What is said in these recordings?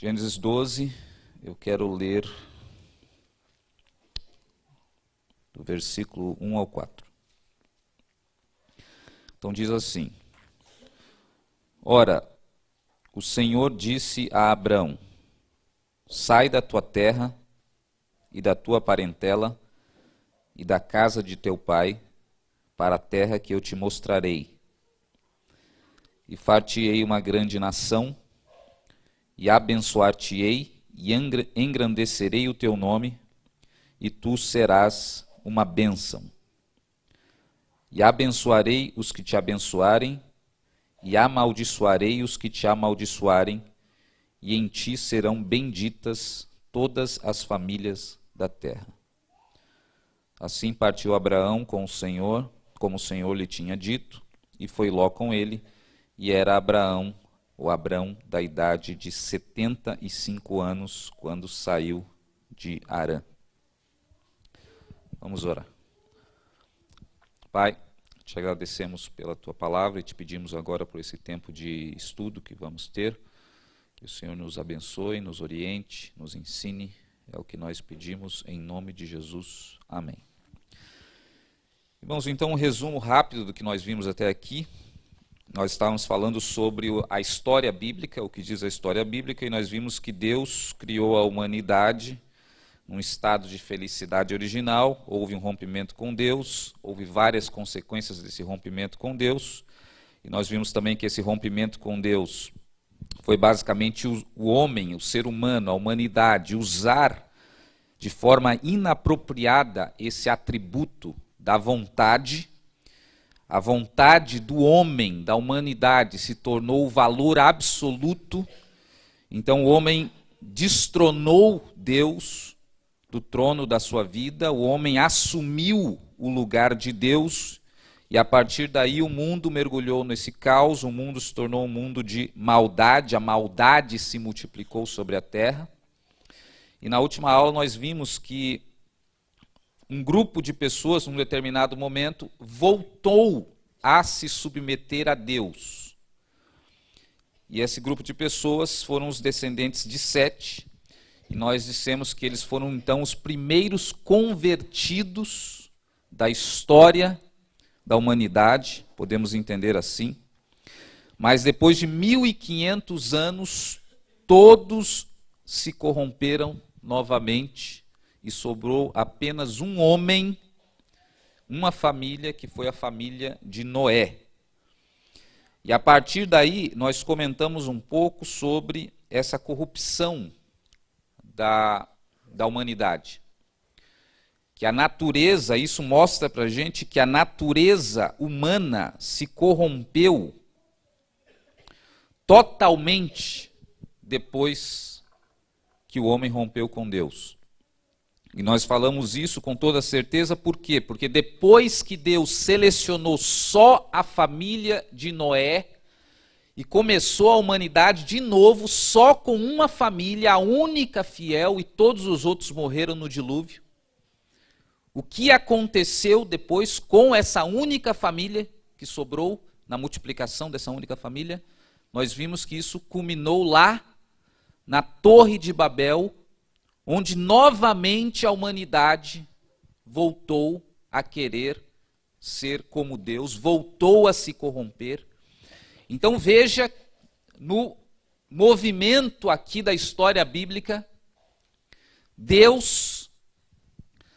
Gênesis 12, eu quero ler do versículo 1 ao 4. Então diz assim: Ora, o Senhor disse a Abrão: Sai da tua terra e da tua parentela e da casa de teu pai para a terra que eu te mostrarei. E far-te-ei uma grande nação, e abençoar-te-ei, e engrandecerei o teu nome, e tu serás uma bênção. E abençoarei os que te abençoarem, e amaldiçoarei os que te amaldiçoarem, e em ti serão benditas todas as famílias da terra. Assim partiu Abraão com o Senhor, como o Senhor lhe tinha dito, e foi Ló com ele, e era Abrão da idade de 75 anos, quando saiu de Harã. Vamos orar. Pai, te agradecemos pela tua palavra e te pedimos agora por esse tempo de estudo que vamos ter, que o Senhor nos abençoe, nos oriente, nos ensine, é o que nós pedimos em nome de Jesus. Amém. Irmãos, então um resumo rápido do que nós vimos até aqui. Nós estávamos falando sobre a história bíblica, o que diz a história bíblica, e nós vimos que Deus criou a humanidade num estado de felicidade original, houve um rompimento com Deus, houve várias consequências desse rompimento com Deus, e nós vimos também que esse rompimento com Deus foi basicamente o homem, o ser humano, a humanidade, usar de forma inapropriada esse atributo da vontade. A vontade do homem, da humanidade, se tornou o valor absoluto. Então o homem destronou Deus do trono da sua vida, o homem assumiu o lugar de Deus, e a partir daí o mundo mergulhou nesse caos, o mundo se tornou um mundo de maldade, a maldade se multiplicou sobre a terra. E na última aula nós vimos que um grupo de pessoas, num determinado momento, voltou a se submeter a Deus. E esse grupo de pessoas foram os descendentes de Sete, e nós dissemos que eles foram então os primeiros convertidos da história da humanidade, podemos entender assim. Mas depois de 1500 anos, todos se corromperam novamente, e sobrou apenas um homem, uma família, que foi a família de Noé. E a partir daí, nós comentamos um pouco sobre essa corrupção da humanidade. Que a natureza, isso mostra para a gente que a natureza humana se corrompeu totalmente depois que o homem rompeu com Deus. E nós falamos isso com toda certeza, por quê? Porque depois que Deus selecionou só a família de Noé e começou a humanidade de novo só com uma família, a única fiel, e todos os outros morreram no dilúvio, o que aconteceu depois com essa única família que sobrou, na multiplicação dessa única família? Nós vimos que isso culminou lá na Torre de Babel, onde novamente a humanidade voltou a querer ser como Deus, voltou a se corromper. Então veja, no movimento aqui da história bíblica, Deus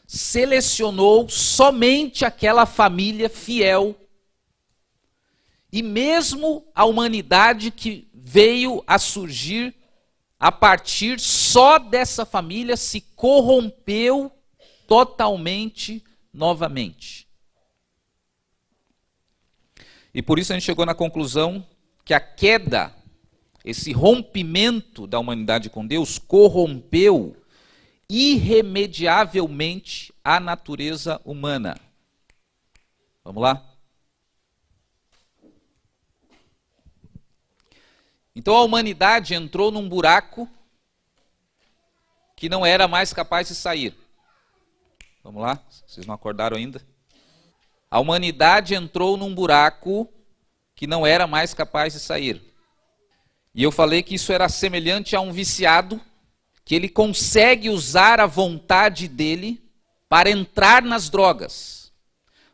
selecionou somente aquela família fiel, e mesmo a humanidade que veio a surgir a partir só dessa família se corrompeu totalmente novamente. E por isso a gente chegou na conclusão que a queda, esse rompimento da humanidade com Deus, corrompeu irremediavelmente a natureza humana. Vamos lá? Então a humanidade entrou num buraco que não era mais capaz de sair. Vamos lá? Vocês não acordaram ainda? A humanidade entrou num buraco que não era mais capaz de sair. E eu falei que isso era semelhante a um viciado, que ele consegue usar a vontade dele para entrar nas drogas.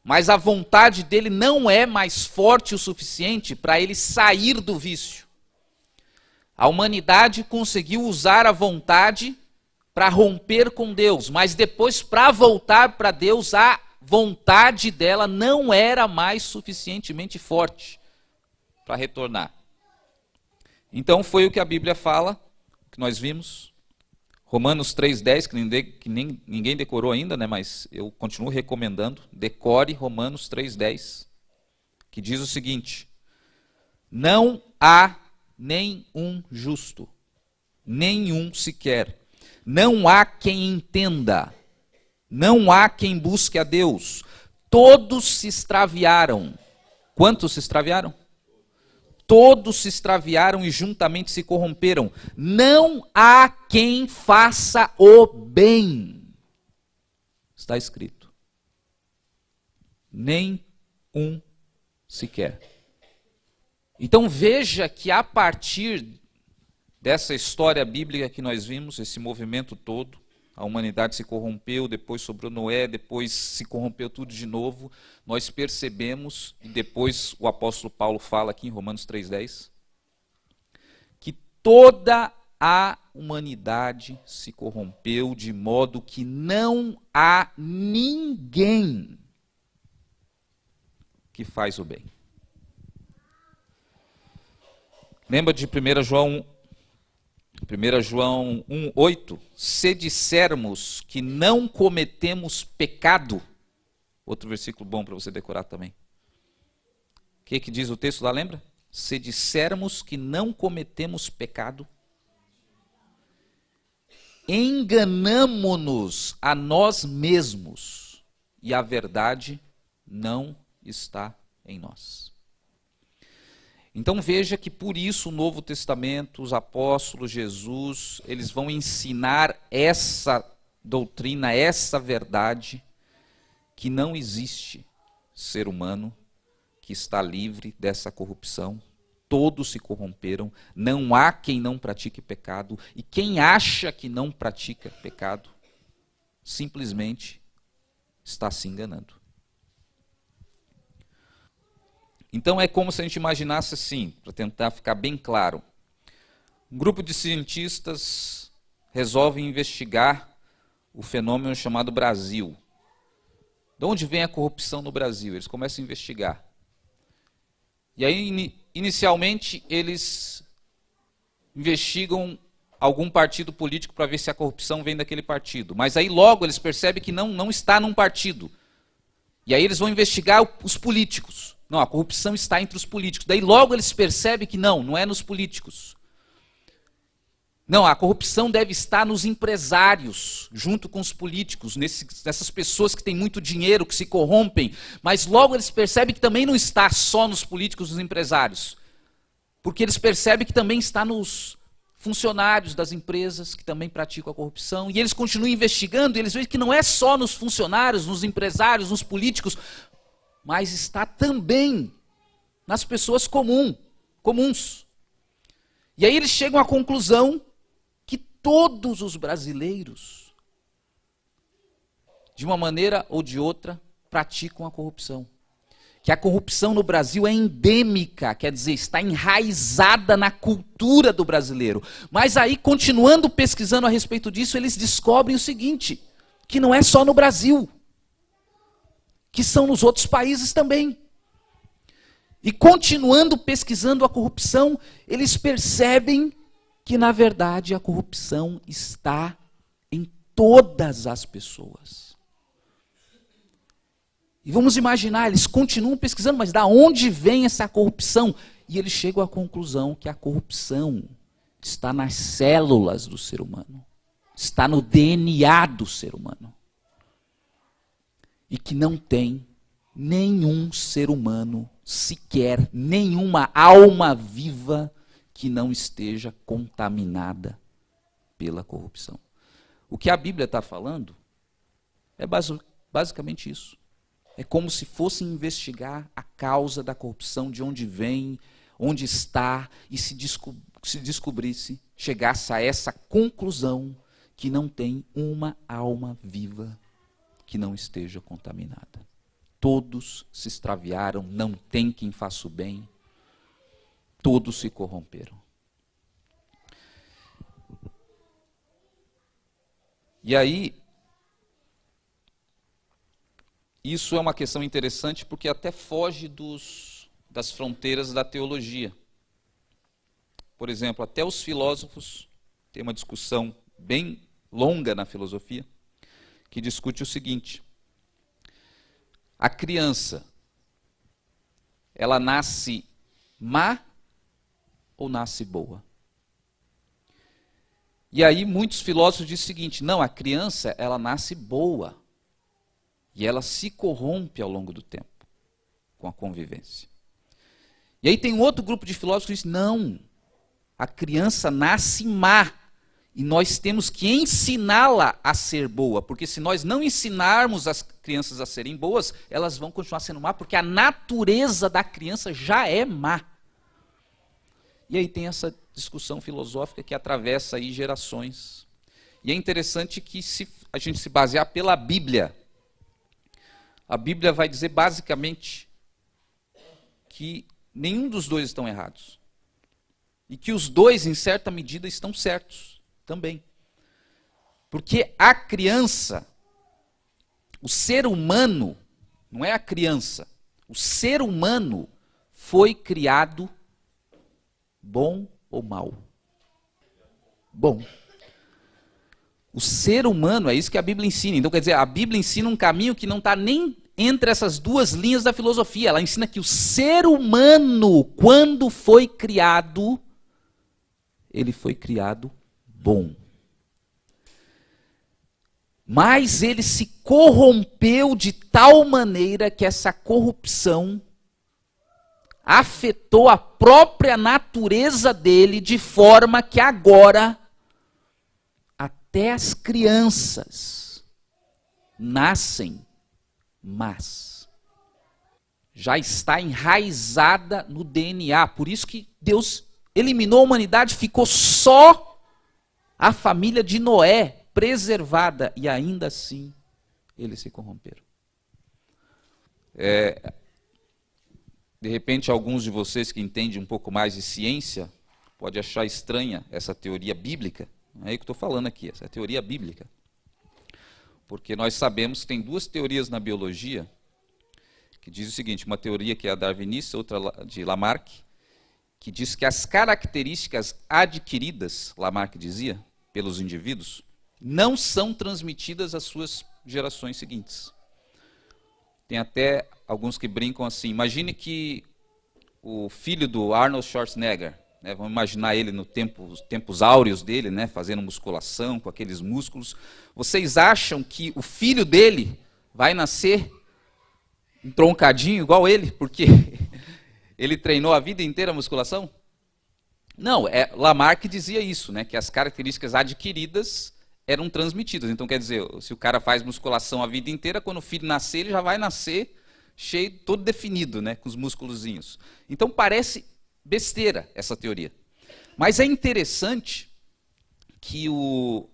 Mas a vontade dele não é mais forte o suficiente para ele sair do vício. A humanidade conseguiu usar a vontade para romper com Deus, mas depois, para voltar para Deus, a vontade dela não era mais suficientemente forte para retornar. Então foi o que a Bíblia fala, que nós vimos, Romanos 3,10, que ninguém decorou ainda, né, mas eu continuo recomendando, decore Romanos 3,10, que diz o seguinte: não há nenhum justo, nenhum sequer, não há quem entenda, não há quem busque a Deus, todos se extraviaram. Quantos se extraviaram? Todos se extraviaram e juntamente se corromperam. Não há quem faça o bem. Está escrito. Nem um sequer. Então veja que a partir dessa história bíblica que nós vimos, esse movimento todo, a humanidade se corrompeu, depois sobrou Noé, depois se corrompeu tudo de novo. Nós percebemos, e depois o apóstolo Paulo fala aqui em Romanos 3,10, que toda a humanidade se corrompeu de modo que não há ninguém que faz o bem. Lembra de 1 João 1,8, se dissermos que não cometemos pecado, outro versículo bom para você decorar também. O que diz o texto lá, lembra? Se dissermos que não cometemos pecado, enganamo-nos a nós mesmos e a verdade não está em nós. Então veja que por isso o Novo Testamento, os apóstolos, Jesus, eles vão ensinar essa doutrina, essa verdade, que não existe ser humano que está livre dessa corrupção. Todos se corromperam, não há quem não pratique pecado, e quem acha que não pratica pecado, simplesmente está se enganando. Então é como se a gente imaginasse assim, para tentar ficar bem claro. Um grupo de cientistas resolve investigar o fenômeno chamado Brasil. De onde vem a corrupção no Brasil? Eles começam a investigar. E aí, inicialmente, eles investigam algum partido político para ver se a corrupção vem daquele partido. Mas aí logo eles percebem que não está num partido. E aí eles vão investigar os políticos. Não, a corrupção está entre os políticos. Daí logo eles percebem que não é nos políticos. Não, a corrupção deve estar nos empresários, junto com os políticos, nessas pessoas que têm muito dinheiro, que se corrompem. Mas logo eles percebem que também não está só nos políticos e nos empresários. Porque eles percebem que também está nos funcionários das empresas que também praticam a corrupção. E eles continuam investigando e eles veem que não é só nos funcionários, nos empresários, nos políticos, mas está também nas pessoas comuns. E aí eles chegam à conclusão que todos os brasileiros, de uma maneira ou de outra, praticam a corrupção. Que a corrupção no Brasil é endêmica, quer dizer, está enraizada na cultura do brasileiro. Mas aí, continuando pesquisando a respeito disso, eles descobrem o seguinte, que não é só no Brasil, que são nos outros países também. E continuando pesquisando a corrupção, eles percebem que, na verdade, a corrupção está em todas as pessoas. E vamos imaginar, eles continuam pesquisando, mas da onde vem essa corrupção? E eles chegam à conclusão que a corrupção está nas células do ser humano, está no DNA do ser humano. E que não tem nenhum ser humano, sequer nenhuma alma viva que não esteja contaminada pela corrupção. O que a Bíblia está falando é basicamente isso. É como se fosse investigar a causa da corrupção, de onde vem, onde está, e se se descobrisse, chegasse a essa conclusão que não tem uma alma viva que não esteja contaminada. Todos se extraviaram, não tem quem faça o bem, todos se corromperam. E aí, isso é uma questão interessante porque até foge das fronteiras da teologia. Por exemplo, até os filósofos, tem uma discussão bem longa na filosofia, que discute o seguinte: a criança, ela nasce má ou nasce boa? E aí muitos filósofos dizem o seguinte: não, a criança, ela nasce boa, e ela se corrompe ao longo do tempo, com a convivência. E aí tem um outro grupo de filósofos que diz: não, a criança nasce má, e nós temos que ensiná-la a ser boa, porque se nós não ensinarmos as crianças a serem boas, elas vão continuar sendo má, porque a natureza da criança já é má. E aí tem essa discussão filosófica que atravessa aí gerações. E é interessante que se a gente se basear pela Bíblia, a Bíblia vai dizer basicamente que nenhum dos dois estão errados. E que os dois, em certa medida, estão certos também. Porque a criança, o ser humano, não é a criança, o ser humano foi criado bom ou mal? Bom. O ser humano, é isso que a Bíblia ensina. Então, quer dizer, a Bíblia ensina um caminho que não está nem entre essas duas linhas da filosofia. Ela ensina que o ser humano, quando foi criado, ele foi criado bom. Mas ele se corrompeu de tal maneira que essa corrupção afetou a própria natureza dele, de forma que agora até as crianças nascem más. Já está enraizada no DNA. Por isso que Deus eliminou a humanidade, ficou só a família de Noé preservada, e ainda assim eles se corromperam. De repente, alguns de vocês que entendem um pouco mais de ciência pode achar estranha essa teoria bíblica. Não é isso que eu estou falando aqui, essa é a teoria bíblica. Porque nós sabemos que tem duas teorias na biologia que dizem o seguinte: uma teoria que é a darwinista, outra de Lamarck, que diz que as características adquiridas, Lamarck dizia, pelos indivíduos, não são transmitidas às suas gerações seguintes. Tem até alguns que brincam assim: imagine que o filho do Arnold Schwarzenegger, né, vamos imaginar ele nos tempos áureos dele, né, fazendo musculação, com aqueles músculos. Vocês acham que o filho dele vai nascer entroncadinho igual ele, porque ele treinou a vida inteira a musculação? Não, Lamarck dizia isso, né, que as características adquiridas eram transmitidas. Então, quer dizer, se o cara faz musculação a vida inteira, quando o filho nascer, ele já vai nascer cheio, todo definido, né, com os músculozinhos. Então, parece besteira essa teoria. Mas é interessante que o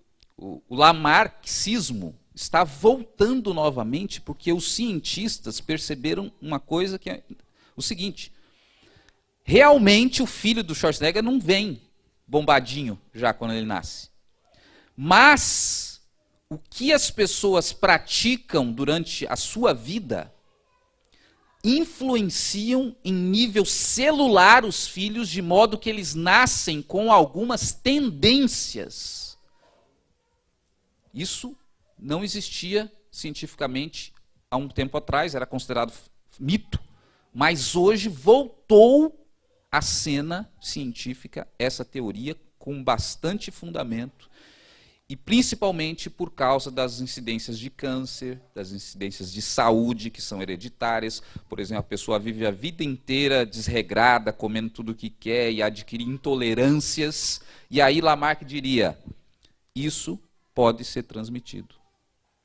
lamarxismo está voltando novamente, porque os cientistas perceberam uma coisa que é o seguinte: realmente o filho do Schwarzenegger não vem bombadinho já quando ele nasce. Mas o que as pessoas praticam durante a sua vida influenciam em nível celular os filhos, de modo que eles nascem com algumas tendências. Isso não existia cientificamente há um tempo atrás, era considerado mito, mas hoje voltou à cena científica essa teoria com bastante fundamento, e principalmente por causa das incidências de câncer, das incidências de saúde que são hereditárias. Por exemplo, a pessoa vive a vida inteira desregrada, comendo tudo o que quer e adquire intolerâncias, e aí Lamarck diria: isso pode ser transmitido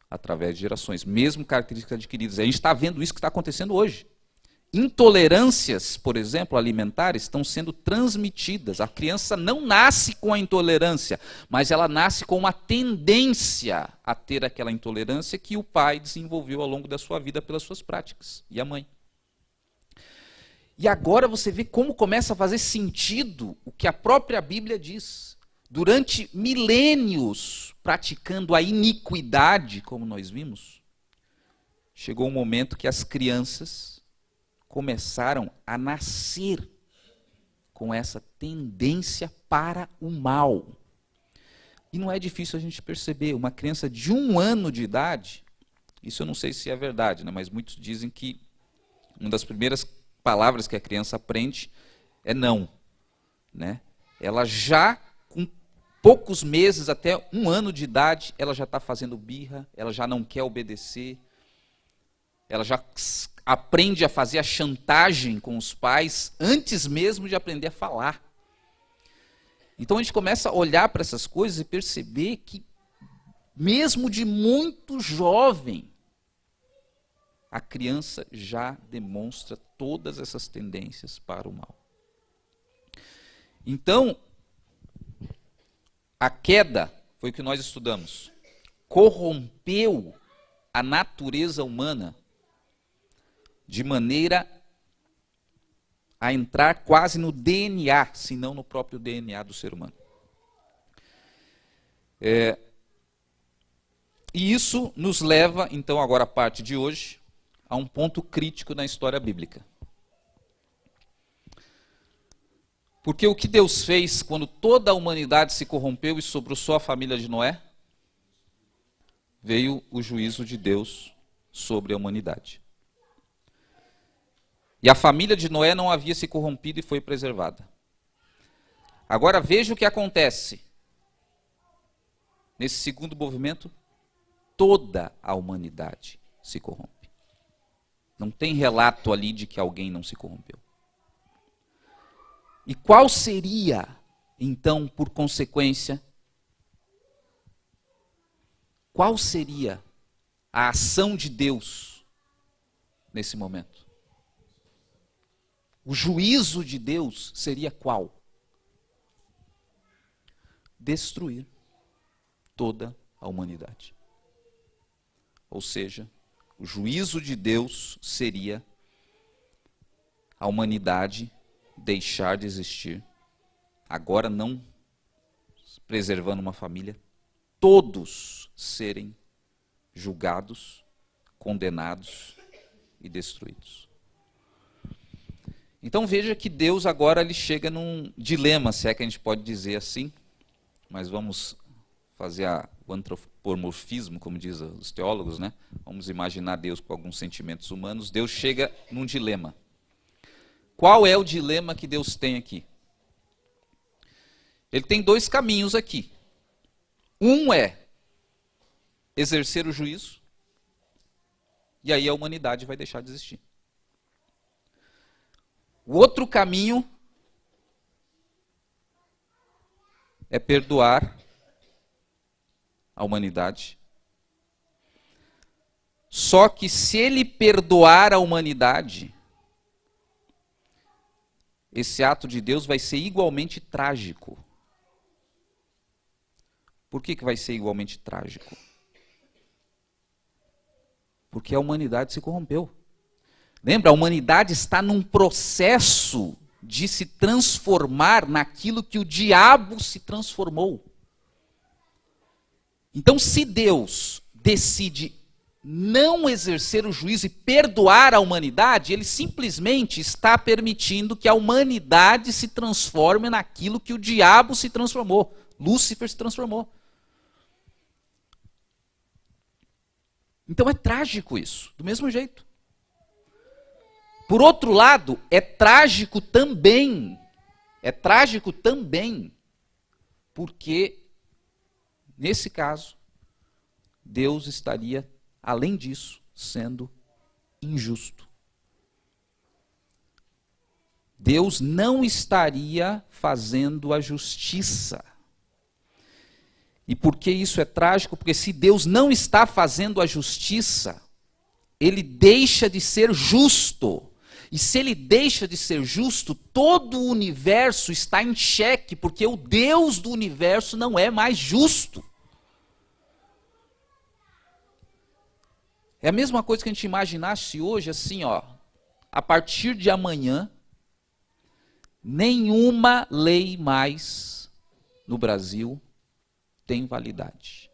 através de gerações, mesmo características adquiridas. A gente está vendo isso que está acontecendo hoje. intolerâncias, por exemplo, alimentares, estão sendo transmitidas. A criança não nasce com a intolerância, mas ela nasce com uma tendência a ter aquela intolerância que o pai desenvolveu ao longo da sua vida pelas suas práticas, e a mãe. E agora você vê como começa a fazer sentido o que a própria Bíblia diz. Durante milênios, praticando a iniquidade, como nós vimos, chegou um momento que as crianças começaram a nascer com essa tendência para o mal. E não é difícil a gente perceber, uma criança de 1 ano de idade, isso eu não sei se é verdade, né, mas muitos dizem que uma das primeiras palavras que a criança aprende é não. Né? Ela já, com poucos meses, até 1 ano de idade, ela já está fazendo birra, ela já não quer obedecer, ela já aprende a fazer a chantagem com os pais antes mesmo de aprender a falar. Então a gente começa a olhar para essas coisas e perceber que, mesmo de muito jovem, a criança já demonstra todas essas tendências para o mal. Então, a queda, foi o que nós estudamos, corrompeu a natureza humana de maneira a entrar quase no DNA, se não no próprio DNA do ser humano. E isso nos leva, então, agora à parte de hoje, a um ponto crítico na história bíblica. Porque o que Deus fez quando toda a humanidade se corrompeu e sobrou só a família de Noé? Veio o juízo de Deus sobre a humanidade. E a família de Noé não havia se corrompido e foi preservada. Agora veja o que acontece. Nesse segundo movimento, toda a humanidade se corrompe. Não tem relato ali de que alguém não se corrompeu. E qual seria, então, por consequência, qual seria a ação de Deus nesse momento? O juízo de Deus seria qual? Destruir toda a humanidade. Ou seja, o juízo de Deus seria a humanidade deixar de existir, agora não preservando uma família, todos serem julgados, condenados e destruídos. Então veja que Deus agora ele chega num dilema, se é que a gente pode dizer assim, mas vamos fazer o antropomorfismo, como dizem os teólogos, né? Vamos imaginar Deus com alguns sentimentos humanos. Deus chega num dilema. Qual é o dilema que Deus tem aqui? Ele tem 2 caminhos aqui. Um é exercer o juízo, e aí a humanidade vai deixar de existir. O outro caminho é perdoar a humanidade. Só que se ele perdoar a humanidade, esse ato de Deus vai ser igualmente trágico. Por que vai ser igualmente trágico? Porque a humanidade se corrompeu. Lembra, a humanidade está num processo de se transformar naquilo que o diabo se transformou. Então, se Deus decide não exercer o juízo e perdoar a humanidade, ele simplesmente está permitindo que a humanidade se transforme naquilo que o diabo se transformou. Lúcifer se transformou. Então é trágico isso, do mesmo jeito. Por outro lado, é trágico também, porque, nesse caso, Deus estaria, além disso, sendo injusto. Deus não estaria fazendo a justiça. E por que isso é trágico? Porque se Deus não está fazendo a justiça, ele deixa de ser justo. E se ele deixa de ser justo, todo o universo está em xeque, porque o Deus do universo não é mais justo. É a mesma coisa que a gente imaginasse hoje, assim, ó, a partir de amanhã, nenhuma lei mais no Brasil tem validade.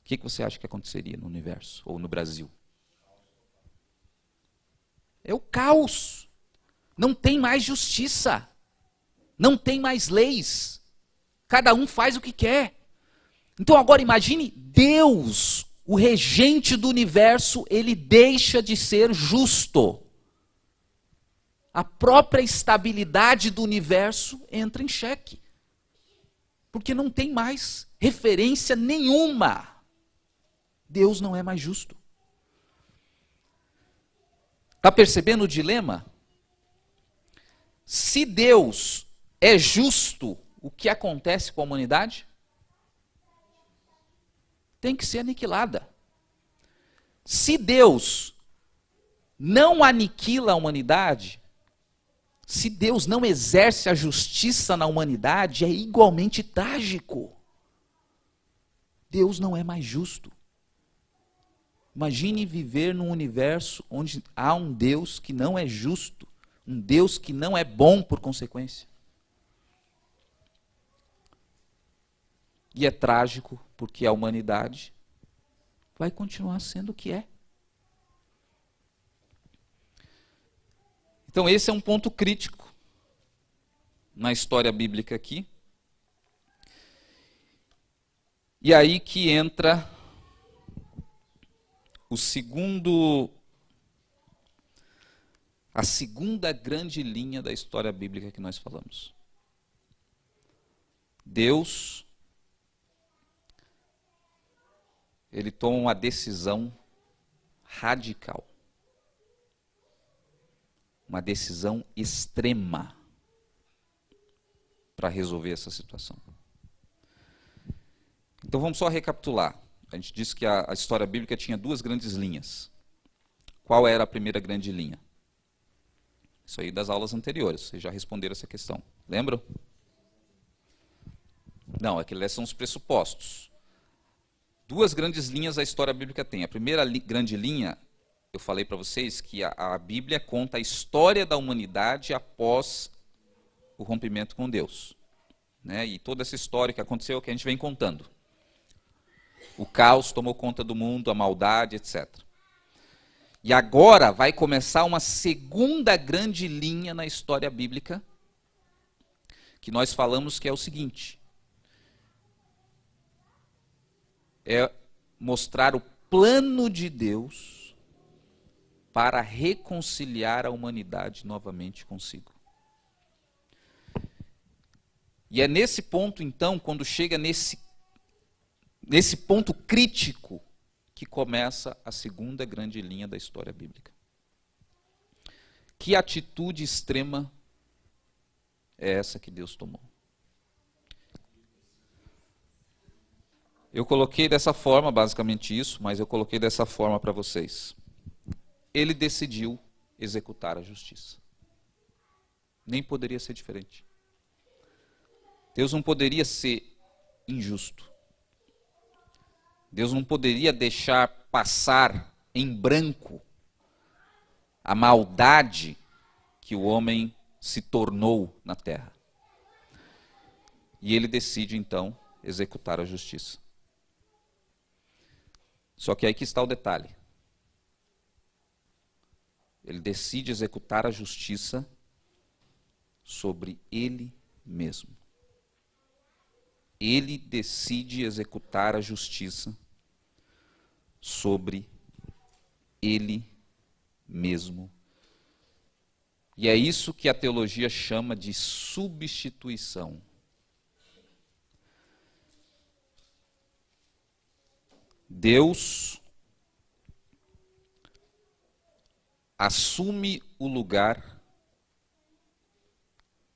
O que você acha que aconteceria no universo ou no Brasil? É o caos. Não tem mais justiça. Não tem mais leis. Cada um faz o que quer. Então agora imagine Deus, o regente do universo, ele deixa de ser justo. A própria estabilidade do universo entra em xeque. Porque não tem mais referência nenhuma. Deus não é mais justo. Está percebendo o dilema? Se Deus é justo, o que acontece com a humanidade? Tem que ser aniquilada. Se Deus não aniquila a humanidade, se Deus não exerce a justiça na humanidade, é igualmente trágico. Deus não é mais justo. Imagine viver num universo onde há um Deus que não é justo, um Deus que não é bom por consequência. E é trágico porque a humanidade vai continuar sendo o que é. Então esse é um ponto crítico na história bíblica aqui. E aí que entra a segunda grande linha da história bíblica que nós falamos. Deus, ele toma uma decisão radical. Uma decisão extrema para resolver essa situação. Então vamos só recapitular. A gente disse que a história bíblica tinha duas grandes linhas. Qual era a primeira grande linha? Isso aí das aulas anteriores, vocês já responderam essa questão. Lembram? Não, aqueles são os pressupostos. Duas grandes linhas a história bíblica tem. A primeira grande linha, eu falei para vocês que a Bíblia conta a história da humanidade após o rompimento com Deus. Né? E toda essa história que aconteceu, que a gente vem contando. O caos tomou conta do mundo, a maldade, etc. E agora vai começar uma segunda grande linha na história bíblica, que nós falamos que é o seguinte: é mostrar o plano de Deus para reconciliar a humanidade novamente consigo. E é nesse ponto, então, quando chega nesse ponto crítico, que começa a segunda grande linha da história bíblica. Que atitude extrema é essa que Deus tomou? Eu coloquei dessa forma, basicamente isso, mas eu coloquei dessa forma para vocês. Ele decidiu executar a justiça. Nem poderia ser diferente. Deus não poderia ser injusto. Deus não poderia deixar passar em branco a maldade que o homem se tornou na terra. E ele decide, então, executar a justiça. Só que aí que está o detalhe. Ele decide executar a justiça sobre ele mesmo. Ele decide executar a justiça sobre ele mesmo. E é isso que a teologia chama de substituição. Deus assume o lugar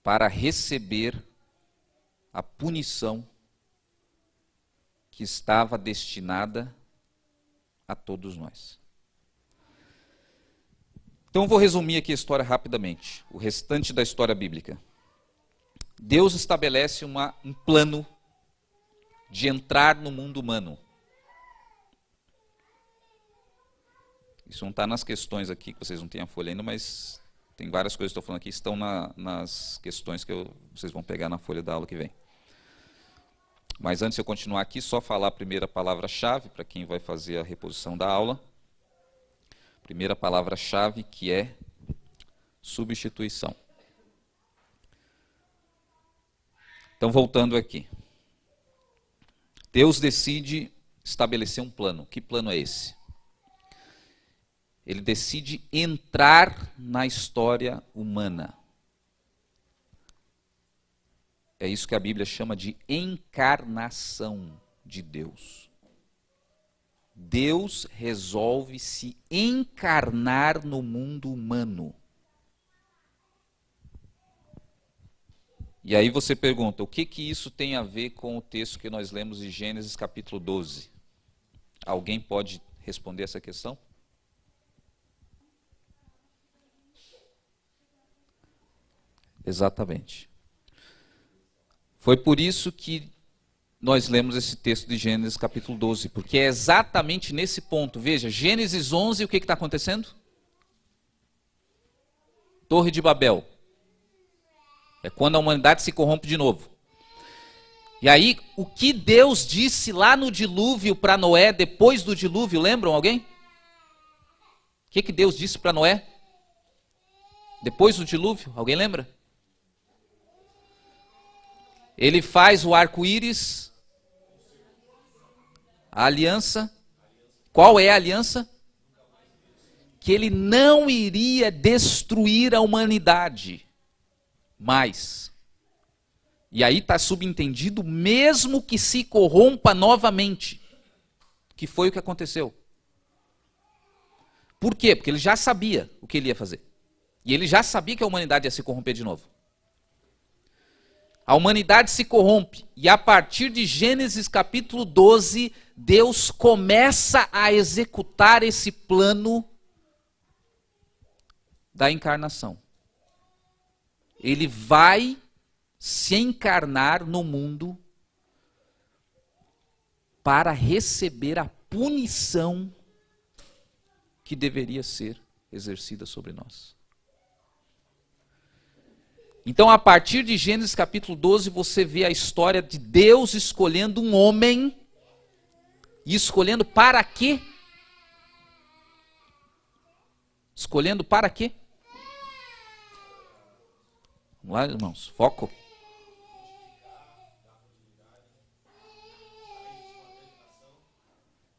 para receber a punição que estava destinada a todos nós. Então eu vou resumir aqui a história rapidamente, o restante da história bíblica. Deus estabelece um plano de entrar no mundo humano. Isso não está nas questões aqui, que vocês não têm a folha ainda, mas tem várias coisas que eu estou falando aqui, estão nas questões que vocês vão pegar na folha da aula que vem. Mas antes de eu continuar aqui, só falar a primeira palavra-chave, para quem vai fazer a reposição da aula. Primeira palavra-chave, que é substituição. Então, voltando aqui. Deus decide estabelecer um plano. Que plano é esse? Ele decide entrar na história humana. É isso que a Bíblia chama de encarnação de Deus. Deus resolve se encarnar no mundo humano. E aí você pergunta, o que isso tem a ver com o texto que nós lemos de Gênesis capítulo 12? Alguém pode responder essa questão? Exatamente. Foi por isso que nós lemos esse texto de Gênesis capítulo 12, porque é exatamente nesse ponto. Veja, Gênesis 11, o que está acontecendo? Torre de Babel. É quando a humanidade se corrompe de novo. E aí, o que Deus disse lá no dilúvio para Noé, depois do dilúvio, lembram alguém? O que Deus disse para Noé? Depois do dilúvio, alguém lembra? Ele faz o arco-íris, a aliança. Qual é a aliança? Que ele não iria destruir a humanidade mais. E aí está subentendido, mesmo que se corrompa novamente, que foi o que aconteceu. Por quê? Porque ele já sabia o que ele ia fazer. E ele já sabia que a humanidade ia se corromper de novo. A humanidade se corrompe, e a partir de Gênesis capítulo 12, Deus começa a executar esse plano da encarnação. Ele vai se encarnar no mundo para receber a punição que deveria ser exercida sobre nós. Então, a partir de Gênesis capítulo 12, você vê a história de Deus escolhendo um homem, e escolhendo para quê? Escolhendo para quê? Vamos lá, irmãos, foco.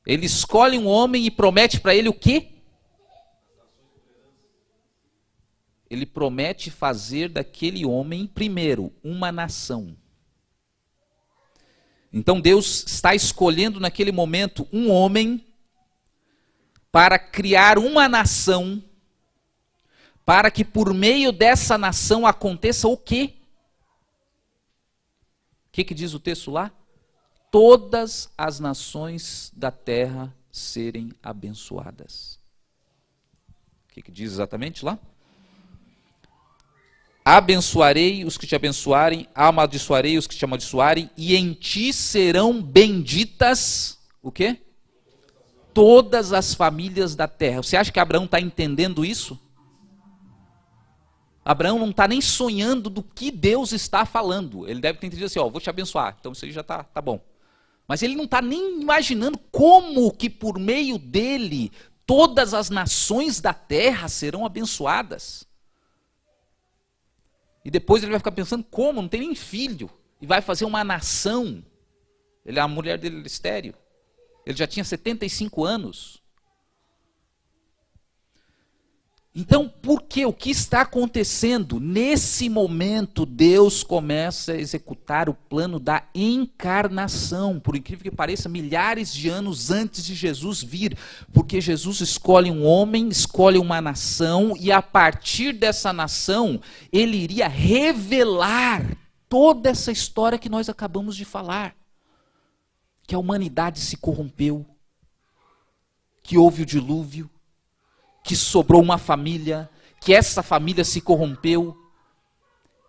Ele escolhe um homem e promete para ele o quê? Ele promete fazer daquele homem, primeiro, uma nação. Então Deus está escolhendo naquele momento um homem para criar uma nação, para que por meio dessa nação aconteça o quê? O que diz o texto lá? Todas as nações da terra serem abençoadas. O que diz exatamente lá? Abençoarei os que te abençoarem, amaldiçoarei os que te amaldiçoarem, e em ti serão benditas, o quê? Todas as famílias da terra. Você acha que Abraão está entendendo isso? Abraão não está nem sonhando do que Deus está falando. Ele deve ter entendido assim, vou te abençoar. Então isso aí já tá bom. Mas ele não está nem imaginando como que por meio dele todas as nações da terra serão abençoadas. E depois ele vai ficar pensando, como? Não tem nem filho. E vai fazer uma nação. A mulher dele era estéril. Ele já tinha 75 anos. Então, por quê? O que está acontecendo? Nesse momento, Deus começa a executar o plano da encarnação. Por incrível que pareça, milhares de anos antes de Jesus vir. Porque Jesus escolhe um homem, escolhe uma nação, e a partir dessa nação, ele iria revelar toda essa história que nós acabamos de falar. Que a humanidade se corrompeu, que houve o dilúvio, que sobrou uma família, que essa família se corrompeu,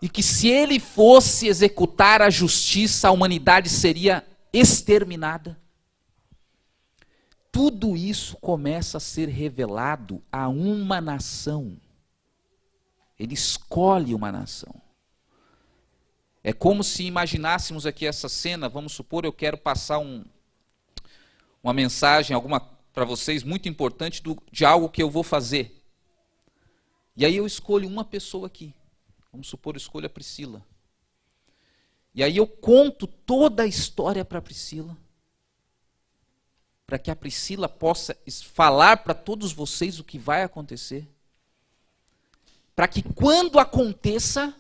e que se ele fosse executar a justiça, a humanidade seria exterminada. Tudo isso começa a ser revelado a uma nação. Ele escolhe uma nação. É como se imaginássemos aqui essa cena, vamos supor, eu quero passar uma mensagem para vocês muito importante de algo que eu vou fazer. E aí eu escolho uma pessoa aqui. Vamos supor, eu escolho a Priscila. E aí eu conto toda a história para a Priscila, para que a Priscila possa falar para todos vocês o que vai acontecer. Para que quando aconteça,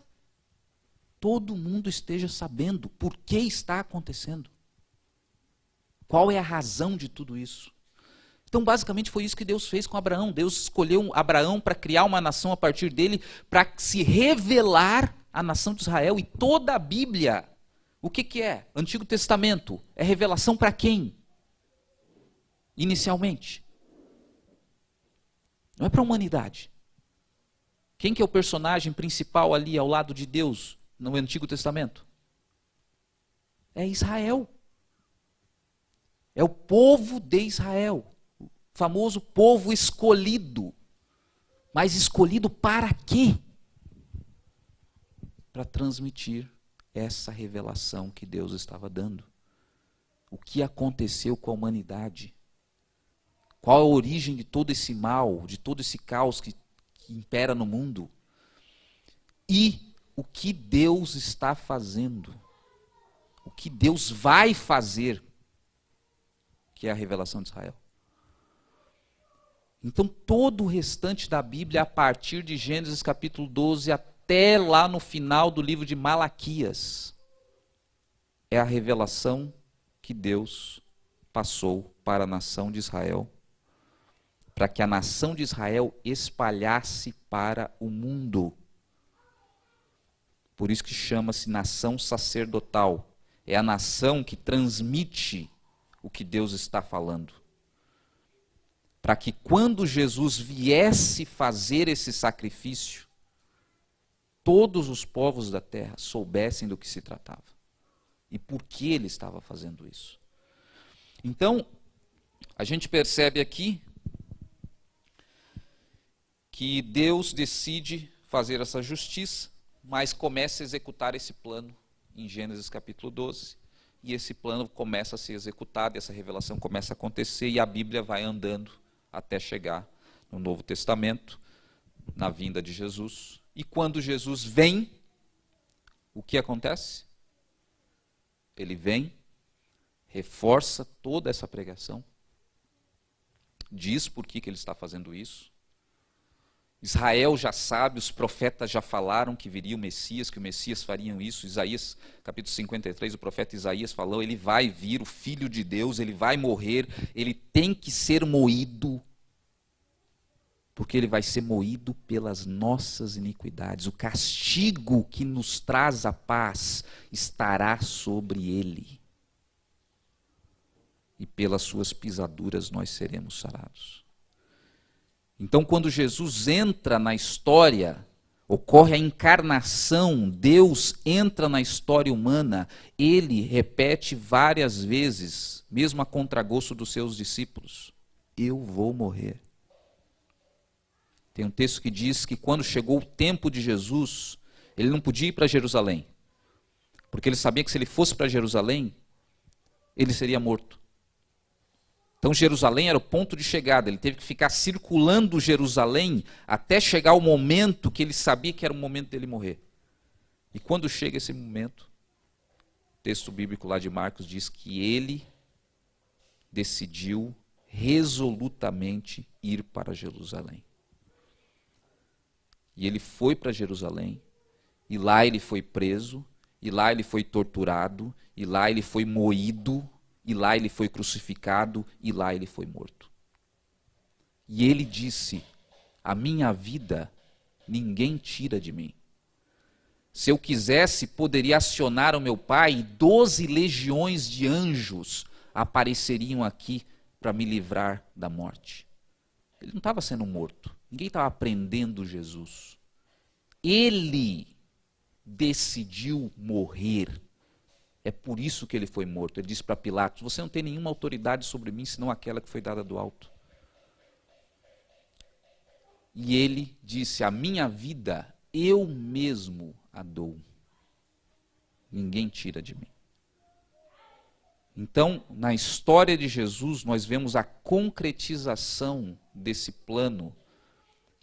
todo mundo esteja sabendo por que está acontecendo. Qual é a razão de tudo isso? Então, basicamente, foi isso que Deus fez com Abraão. Deus escolheu Abraão para criar uma nação a partir dele, para se revelar à nação de Israel. E toda a Bíblia, o que é? Antigo Testamento, é revelação para quem? Inicialmente. Não é para a humanidade. Quem que é o personagem principal ali ao lado de Deus no Antigo Testamento? É Israel. É o povo de Israel. Famoso povo escolhido. Mas escolhido para quê? Para transmitir essa revelação que Deus estava dando. O que aconteceu com a humanidade? Qual a origem de todo esse mal, de todo esse caos que impera no mundo? E o que Deus está fazendo? O que Deus vai fazer? Que é a revelação de Israel. Então, todo o restante da Bíblia, a partir de Gênesis capítulo 12 até lá no final do livro de Malaquias, é a revelação que Deus passou para a nação de Israel, para que a nação de Israel espalhasse para o mundo. Por isso que chama-se nação sacerdotal. É a nação que transmite o que Deus está falando. Para que quando Jesus viesse fazer esse sacrifício, todos os povos da terra soubessem do que se tratava. E por que ele estava fazendo isso. Então, a gente percebe aqui que Deus decide fazer essa justiça, mas começa a executar esse plano em Gênesis capítulo 12. E esse plano começa a ser executado, essa revelação começa a acontecer, e a Bíblia vai andando até chegar no Novo Testamento, na vinda de Jesus. E quando Jesus vem, o que acontece? Ele vem, reforça toda essa pregação, diz por que ele está fazendo isso. Israel já sabe, os profetas já falaram que viria o Messias, que o Messias faria isso. Isaías, capítulo 53, o profeta Isaías falou, ele vai vir, o Filho de Deus, ele vai morrer, ele tem que ser moído, porque ele vai ser moído pelas nossas iniquidades. O castigo que nos traz a paz estará sobre ele. E pelas suas pisaduras nós seremos sarados. Então, quando Jesus entra na história, ocorre a encarnação, Deus entra na história humana, ele repete várias vezes, mesmo a contragosto dos seus discípulos, eu vou morrer. Tem um texto que diz que quando chegou o tempo de Jesus, ele não podia ir para Jerusalém, porque ele sabia que se ele fosse para Jerusalém, ele seria morto. Então Jerusalém era o ponto de chegada, ele teve que ficar circulando Jerusalém até chegar o momento que ele sabia que era o momento dele morrer. E quando chega esse momento, o texto bíblico lá de Marcos diz que ele decidiu resolutamente ir para Jerusalém. E ele foi para Jerusalém, e lá ele foi preso, e lá ele foi torturado, e lá ele foi moído, e lá ele foi crucificado, e lá ele foi morto. E ele disse, a minha vida ninguém tira de mim. Se eu quisesse, poderia acionar o meu Pai, e 12 legiões de anjos apareceriam aqui para me livrar da morte. Ele não estava sendo morto. Ninguém estava aprendendo Jesus. Ele decidiu morrer. É por isso que ele foi morto. Ele disse para Pilatos: você não tem nenhuma autoridade sobre mim, senão aquela que foi dada do alto. E ele disse: a minha vida eu mesmo a dou. Ninguém tira de mim. Então, na história de Jesus, nós vemos a concretização desse plano,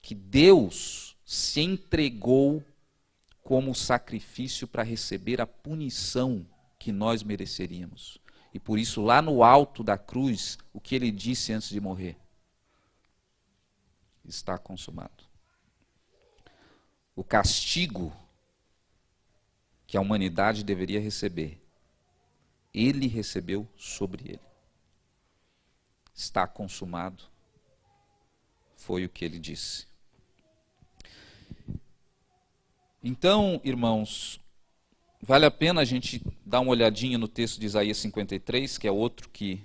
que Deus se entregou como sacrifício para receber a punição que nós mereceríamos. E por isso, lá no alto da cruz, o que ele disse antes de morrer? Está consumado. O castigo que a humanidade deveria receber, ele recebeu sobre ele. Está consumado, foi o que ele disse. Então, irmãos, vale a pena a gente dar uma olhadinha no texto de Isaías 53, que é outro que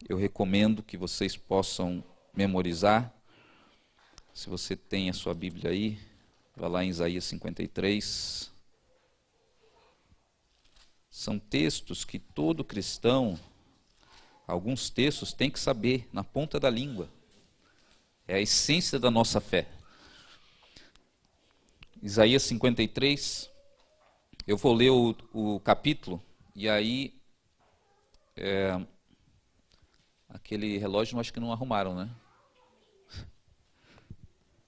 eu recomendo que vocês possam memorizar. Se você tem a sua Bíblia aí, vá lá em Isaías 53. São textos que todo cristão, alguns textos, tem que saber na ponta da língua. É a essência da nossa fé. Isaías 53, eu vou ler o capítulo, e aí, aquele relógio, acho que não arrumaram, né?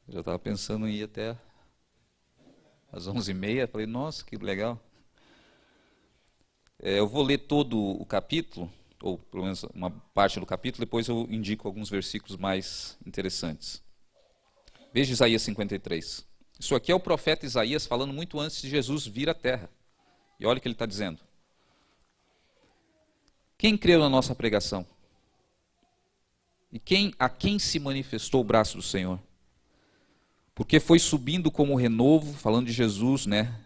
Eu já estava pensando em ir até às 11h30, falei, nossa, que legal. Eu vou ler todo o capítulo, ou pelo menos uma parte do capítulo, depois eu indico alguns versículos mais interessantes. Veja Isaías 53. Isso aqui é o profeta Isaías falando muito antes de Jesus vir à terra. E olha o que ele está dizendo. Quem creu na nossa pregação? E a quem se manifestou o braço do Senhor? Porque foi subindo como renovo, falando de Jesus, né?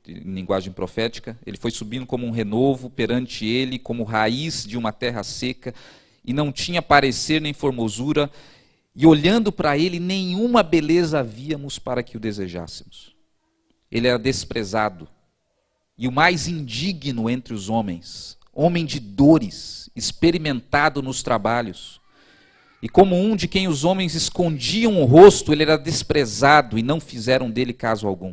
Em linguagem profética, ele foi subindo como um renovo perante ele, como raiz de uma terra seca, e não tinha parecer nem formosura, e olhando para ele, nenhuma beleza havíamos para que o desejássemos. Ele era desprezado, e o mais indigno entre os homens, homem de dores, experimentado nos trabalhos, e como um de quem os homens escondiam o rosto, ele era desprezado, e não fizeram dele caso algum.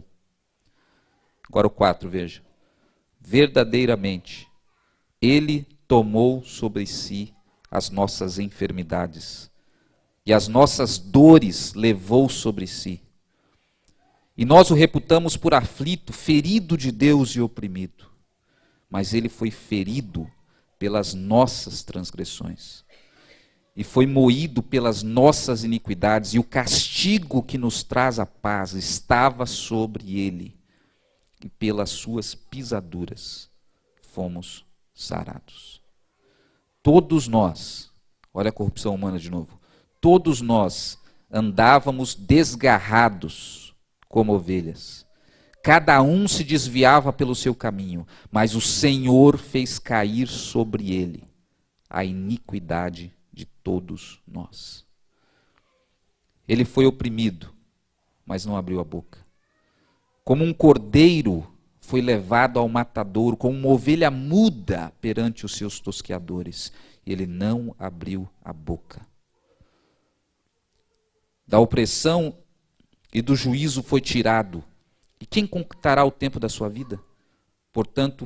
Agora o 4, veja. Verdadeiramente, ele tomou sobre si as nossas enfermidades, e as nossas dores levou sobre si. E nós o reputamos por aflito, ferido de Deus e oprimido. Mas ele foi ferido pelas nossas transgressões, e foi moído pelas nossas iniquidades, e o castigo que nos traz a paz estava sobre ele. E pelas suas pisaduras fomos sarados. Todos nós, olha a corrupção humana de novo, todos nós andávamos desgarrados como ovelhas. Cada um se desviava pelo seu caminho, mas o Senhor fez cair sobre ele a iniquidade de todos nós. Ele foi oprimido, mas não abriu a boca. Como um cordeiro foi levado ao matadouro, como uma ovelha muda perante os seus tosqueadores. Ele não abriu a boca. Da opressão e do juízo foi tirado. E quem contará o tempo da sua vida? Portanto,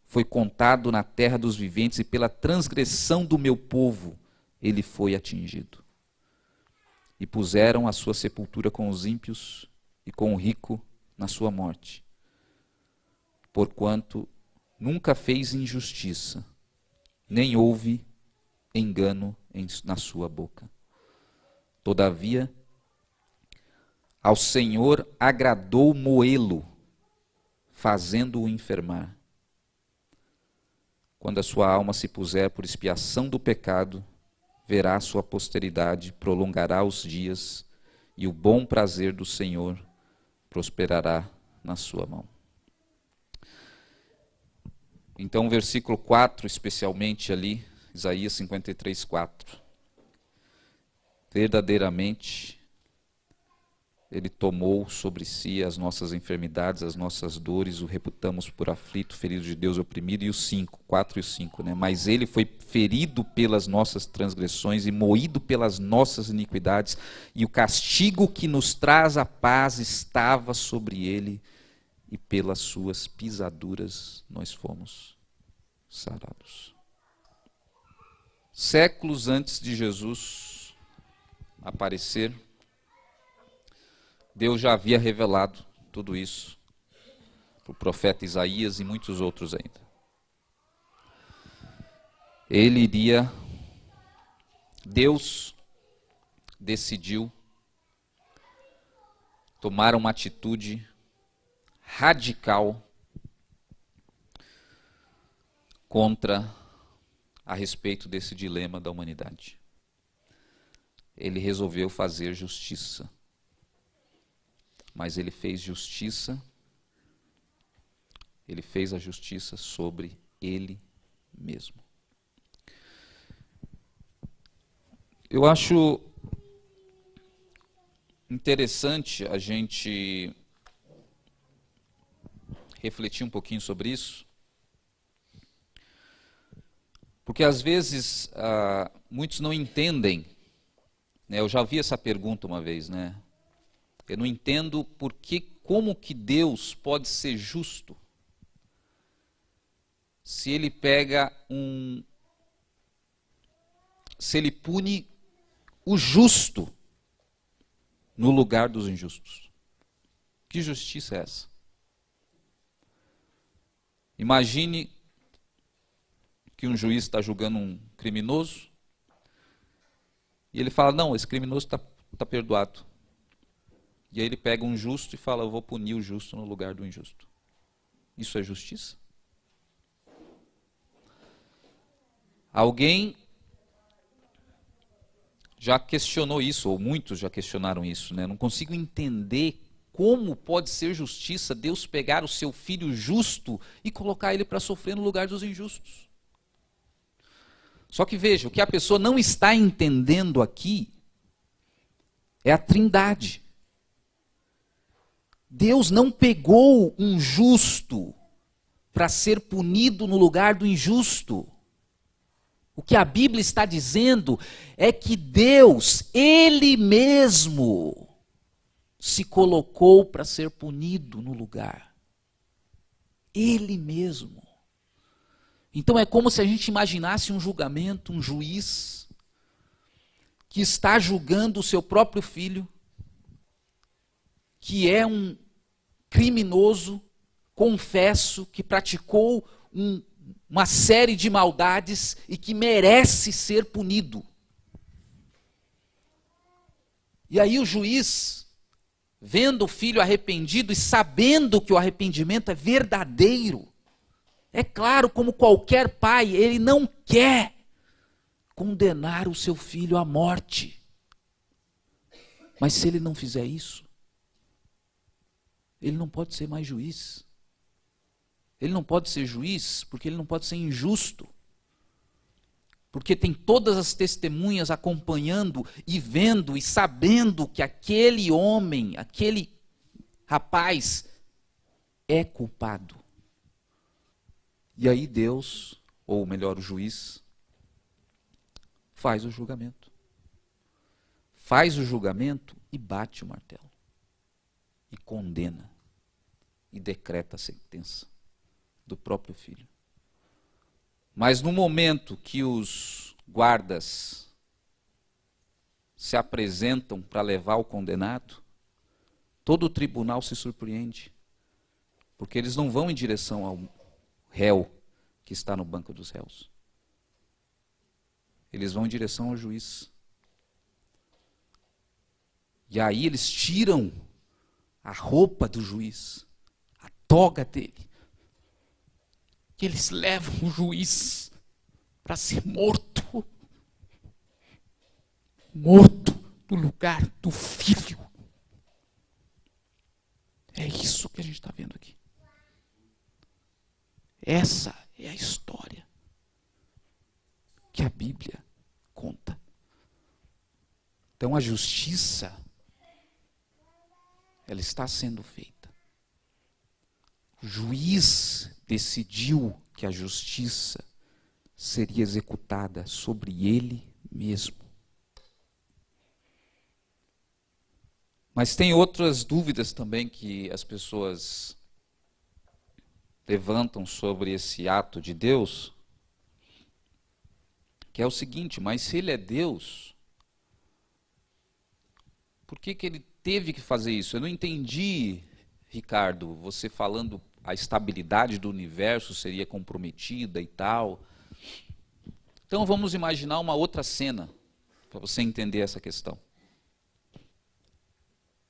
foi contado na terra dos viventes, e pela transgressão do meu povo ele foi atingido. E puseram a sua sepultura com os ímpios e com o rico na sua morte, porquanto nunca fez injustiça, nem houve engano na sua boca. Todavia, ao Senhor agradou moê-lo, fazendo-o enfermar. Quando a sua alma se puser por expiação do pecado, verá a sua posteridade, prolongará os dias, e o bom prazer do Senhor prosperará na sua mão. Então, versículo 4, especialmente ali, Isaías 53, 4. Verdadeiramente, Ele tomou sobre si as nossas enfermidades, as nossas dores, o reputamos por aflito, ferido de Deus, oprimido, e os 4 e os 5, né? Mas ele foi ferido pelas nossas transgressões e moído pelas nossas iniquidades, e o castigo que nos traz a paz estava sobre ele, e pelas suas pisaduras nós fomos sarados. Séculos antes de Jesus aparecer, Deus já havia revelado tudo isso para o profeta Isaías e muitos outros ainda. Deus decidiu tomar uma atitude radical a respeito desse dilema da humanidade. Ele resolveu fazer justiça. Mas ele fez a justiça sobre ele mesmo. Eu acho interessante a gente refletir um pouquinho sobre isso, porque às vezes muitos não entendem, né? Eu já ouvi essa pergunta uma vez, né? Eu não entendo como que Deus pode ser justo se ele se ele pune o justo no lugar dos injustos. Que justiça é essa? Imagine que um juiz está julgando um criminoso e ele fala, não, esse criminoso está perdoado. E aí ele pega um justo e fala, eu vou punir o justo no lugar do injusto. Isso é justiça? Alguém já questionou isso, ou muitos já questionaram isso, né? Não consigo entender como pode ser justiça Deus pegar o seu filho justo e colocar ele para sofrer no lugar dos injustos. Só que veja, o que a pessoa não está entendendo aqui é a Trindade. Deus não pegou um justo para ser punido no lugar do injusto. O que a Bíblia está dizendo é que Deus, Ele mesmo, se colocou para ser punido no lugar. Ele mesmo. Então é como se a gente imaginasse um julgamento, um juiz, que está julgando o seu próprio filho, que é um criminoso, confesso, que praticou uma série de maldades e que merece ser punido. E aí o juiz, vendo o filho arrependido e sabendo que o arrependimento é verdadeiro, é claro, como qualquer pai, ele não quer condenar o seu filho à morte. Mas se ele não fizer isso, ele não pode ser mais juiz. Ele não pode ser juiz porque ele não pode ser injusto. Porque tem todas as testemunhas acompanhando e vendo e sabendo que aquele homem, aquele rapaz é culpado. E aí Deus, ou melhor, o juiz, faz o julgamento. Faz o julgamento e bate o martelo. E condena. E decreta a sentença do próprio filho. Mas no momento que os guardas se apresentam para levar o condenado, todo o tribunal se surpreende, porque eles não vão em direção ao réu que está no banco dos réus. Eles vão em direção ao juiz. E aí eles tiram a roupa do juiz, a toga dele, que eles levam o juiz para ser morto no lugar do filho. É isso que a gente está vendo aqui. Essa é a história que a Bíblia conta. Então a justiça ela está sendo feita. O juiz decidiu que a justiça seria executada sobre ele mesmo. Mas tem outras dúvidas também que as pessoas levantam sobre esse ato de Deus, que é o seguinte: mas se ele é Deus, por que ele teve que fazer isso? Eu não entendi, Ricardo, você falando a estabilidade do universo seria comprometida e tal. Então vamos imaginar uma outra cena, para você entender essa questão.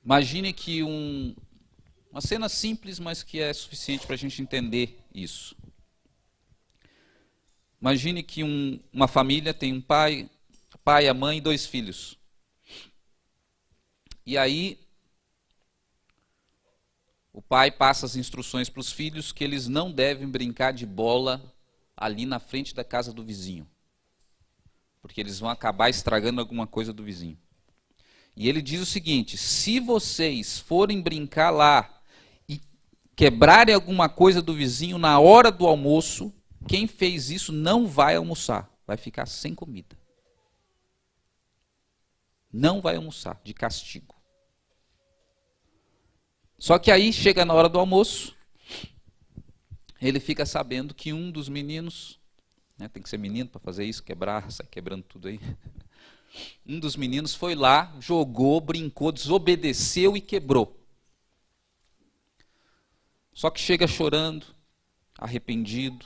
Imagine que uma cena simples, mas que é suficiente para a gente entender isso. Imagine que uma família tem um pai, a mãe e 2 filhos. E aí, o pai passa as instruções para os filhos que eles não devem brincar de bola ali na frente da casa do vizinho, porque eles vão acabar estragando alguma coisa do vizinho. E ele diz o seguinte: se vocês forem brincar lá e quebrarem alguma coisa do vizinho na hora do almoço, quem fez isso não vai almoçar, vai ficar sem comida. Não vai almoçar, de castigo. Só que aí chega na hora do almoço, ele fica sabendo que um dos meninos, tem que ser menino para fazer isso, sai quebrando tudo aí. Um dos meninos foi lá, jogou, brincou, desobedeceu e quebrou. Só que chega chorando, arrependido.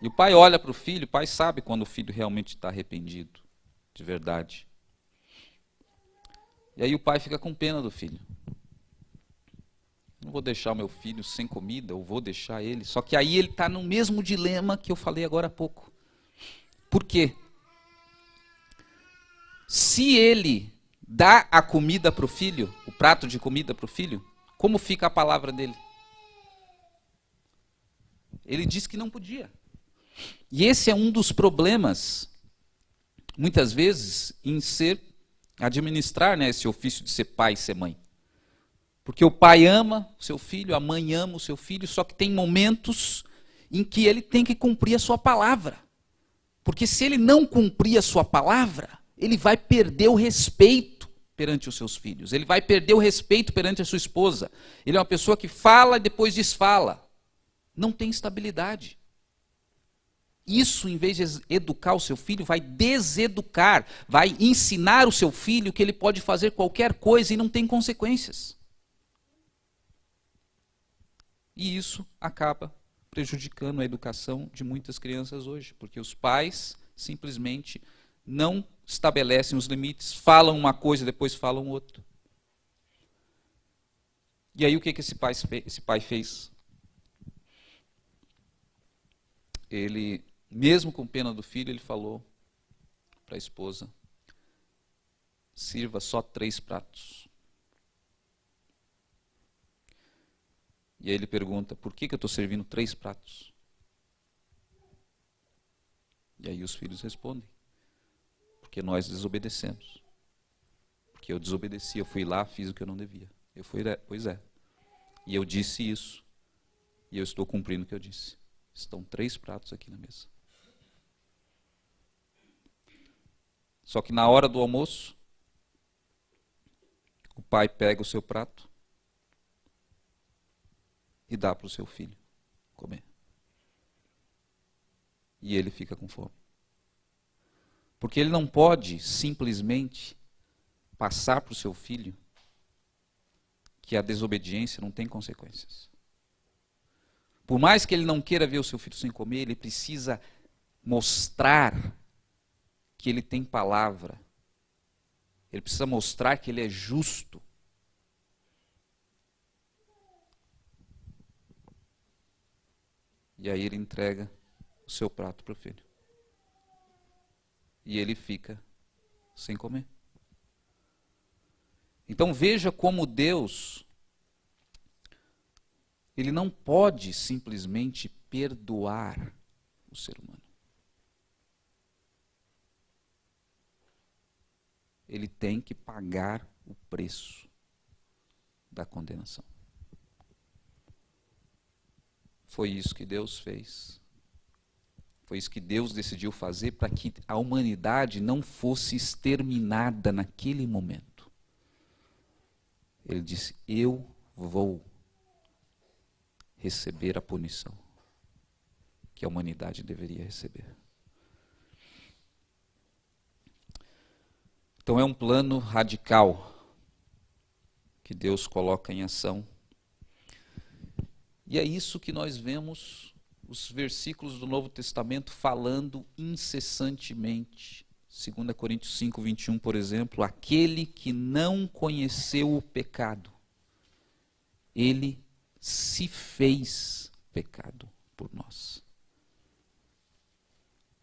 E o pai olha para o filho, o pai sabe quando o filho realmente está arrependido, de verdade. E aí o pai fica com pena do filho. Não vou deixar o meu filho sem comida, ou vou deixar ele. Só que aí ele está no mesmo dilema que eu falei agora há pouco. Por quê? Se ele dá a comida para o filho, o prato de comida para o filho, como fica a palavra dele? Ele disse que não podia. E esse é um dos problemas, muitas vezes, em administrar esse ofício de ser pai e ser mãe. Porque o pai ama o seu filho, a mãe ama o seu filho, só que tem momentos em que ele tem que cumprir a sua palavra. Porque se ele não cumprir a sua palavra, ele vai perder o respeito perante os seus filhos. Ele vai perder o respeito perante a sua esposa. Ele é uma pessoa que fala e depois desfala. Não tem estabilidade. Isso, em vez de educar o seu filho, vai deseducar, vai ensinar o seu filho que ele pode fazer qualquer coisa e não tem consequências. E isso acaba prejudicando a educação de muitas crianças hoje, porque os pais simplesmente não estabelecem os limites, falam uma coisa e depois falam outra. E aí o que esse pai fez? Ele, mesmo com pena do filho, ele falou para a esposa: sirva só 3 pratos. E aí ele pergunta: por que eu estou servindo 3 pratos? E aí os filhos respondem: porque nós desobedecemos. Porque eu desobedeci, eu fui lá, fiz o que eu não devia. Pois é. E eu disse isso. E eu estou cumprindo o que eu disse. Estão 3 pratos aqui na mesa. Só que na hora do almoço, o pai pega o seu prato e dá para o seu filho comer. E ele fica com fome. Porque ele não pode simplesmente passar para o seu filho que a desobediência não tem consequências. Por mais que ele não queira ver o seu filho sem comer, ele precisa mostrar que ele tem palavra. Ele precisa mostrar que ele é justo. E aí ele entrega o seu prato para o filho. E ele fica sem comer. Então veja como Deus, ele não pode simplesmente perdoar o ser humano. Ele tem que pagar o preço. da condenação. Foi isso que Deus fez. Foi isso que Deus decidiu fazer para que a humanidade não fosse exterminada naquele momento. Ele disse: eu vou receber a punição que a humanidade deveria receber. Então é um plano radical que Deus coloca em ação. E é isso que nós vemos os versículos do Novo Testamento falando incessantemente. 2 Coríntios 5, 21, por exemplo: aquele que não conheceu o pecado, ele se fez pecado por nós,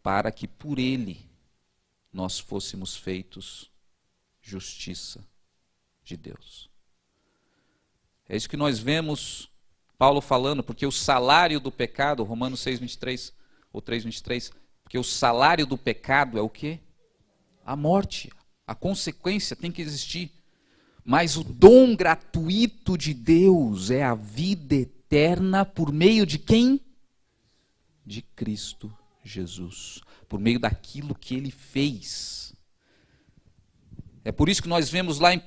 para que por ele nós fôssemos feitos justiça de Deus. É isso que nós vemos Paulo falando, porque o salário do pecado, Romanos 6, 23, ou 3, 23, porque o salário do pecado é o quê? A morte. A consequência tem que existir. Mas o dom gratuito de Deus é a vida eterna por meio de quem? De Cristo Jesus. Por meio daquilo que ele fez. É por isso que nós vemos lá em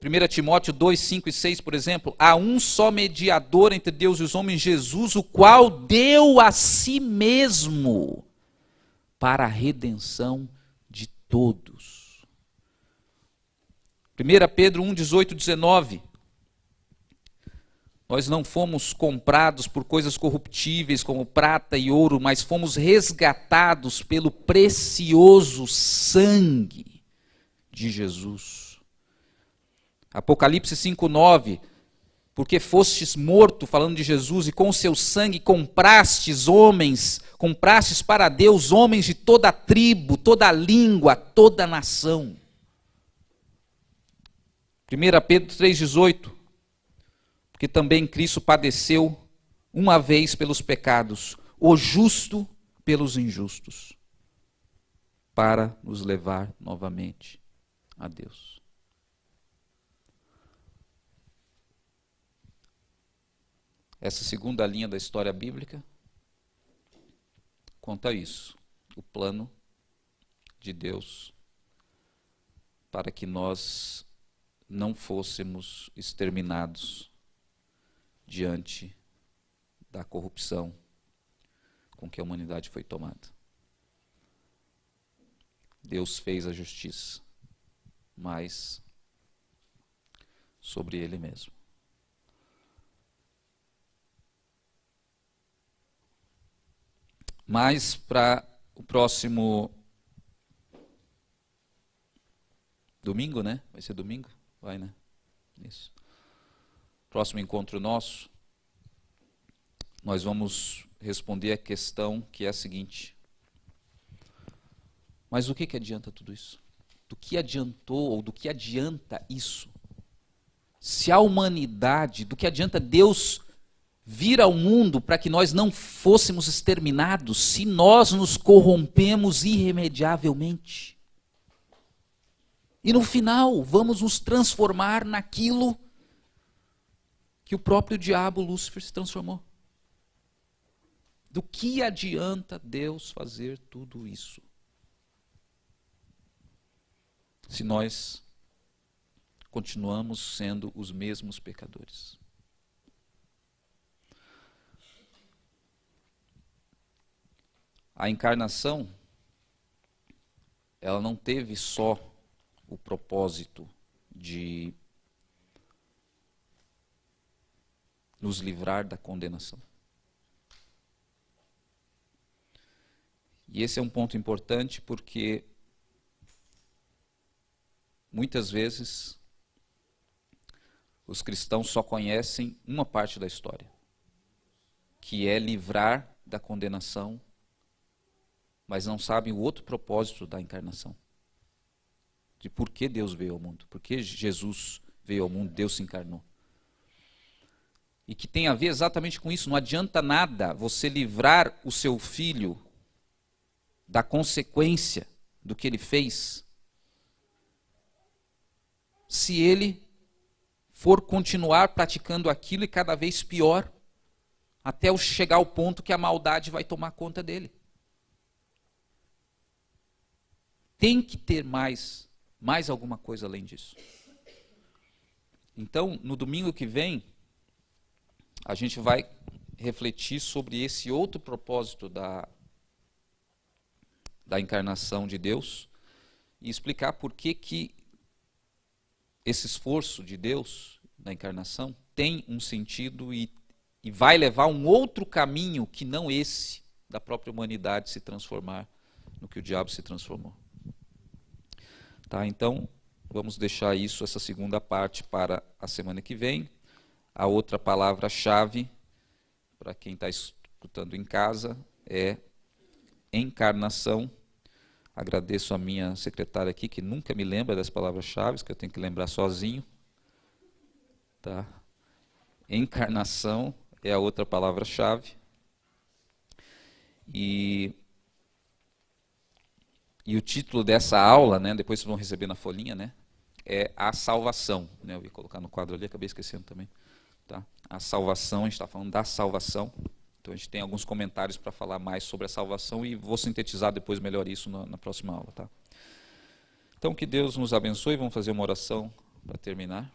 1 Timóteo 2, 5 e 6, por exemplo: há um só mediador entre Deus e os homens, Jesus, o qual deu a si mesmo para a redenção de todos. 1 Pedro 1, 18, 19: nós não fomos comprados por coisas corruptíveis como prata e ouro, mas fomos resgatados pelo precioso sangue de Jesus. Apocalipse 5:9: porque fostes morto, falando de Jesus, e com o seu sangue comprastes para Deus homens de toda tribo, toda língua, toda nação. 1 Pedro 3,18: porque também Cristo padeceu uma vez pelos pecados, o justo pelos injustos, para nos levar novamente a Deus. Essa segunda linha da história bíblica conta isso, o plano de Deus para que nós não fôssemos exterminados diante da corrupção com que a humanidade foi tomada. Deus fez a justiça, mas sobre ele mesmo. Mas para o próximo domingo, né? Vai ser domingo? Vai, né? Isso. Próximo encontro nosso, nós vamos responder a questão que é a seguinte: mas do que adianta tudo isso? Do que adiantou ou do que adianta isso? Se a humanidade, do que adianta Deus vir ao mundo para que nós não fôssemos exterminados, se nós nos corrompemos irremediavelmente? E no final, vamos nos transformar naquilo que o próprio diabo, Lúcifer, se transformou. Do que adianta Deus fazer tudo isso, se nós continuamos sendo os mesmos pecadores? A encarnação, ela não teve só o propósito de nos livrar da condenação. E esse é um ponto importante porque muitas vezes os cristãos só conhecem uma parte da história, que é livrar da condenação, mas não sabem o outro propósito da encarnação. De por que Deus veio ao mundo, por que Jesus veio ao mundo, Deus se encarnou. E que tem a ver exatamente com isso. Não adianta nada você livrar o seu filho da consequência do que ele fez, se ele for continuar praticando aquilo e cada vez pior, até chegar ao ponto que a maldade vai tomar conta dele. Tem que ter mais alguma coisa além disso. Então, no domingo que vem, a gente vai refletir sobre esse outro propósito da encarnação de Deus e explicar por que esse esforço de Deus na encarnação tem um sentido e vai levar um outro caminho que não esse da própria humanidade se transformar no que o diabo se transformou. Tá, então, vamos deixar essa segunda parte para a semana que vem. A outra palavra-chave, para quem está escutando em casa, é encarnação. Agradeço a minha secretária aqui, que nunca me lembra das palavras-chave, que eu tenho que lembrar sozinho. Tá? Encarnação é a outra palavra-chave. E o título dessa aula, né, depois vocês vão receber na folhinha, né, é a salvação. Né, eu ia colocar no quadro ali, acabei esquecendo também. Tá? A salvação, a gente está falando da salvação. Então a gente tem alguns comentários para falar mais sobre a salvação e vou sintetizar depois melhor isso na próxima aula. Tá? Então que Deus nos abençoe, vamos fazer uma oração para terminar.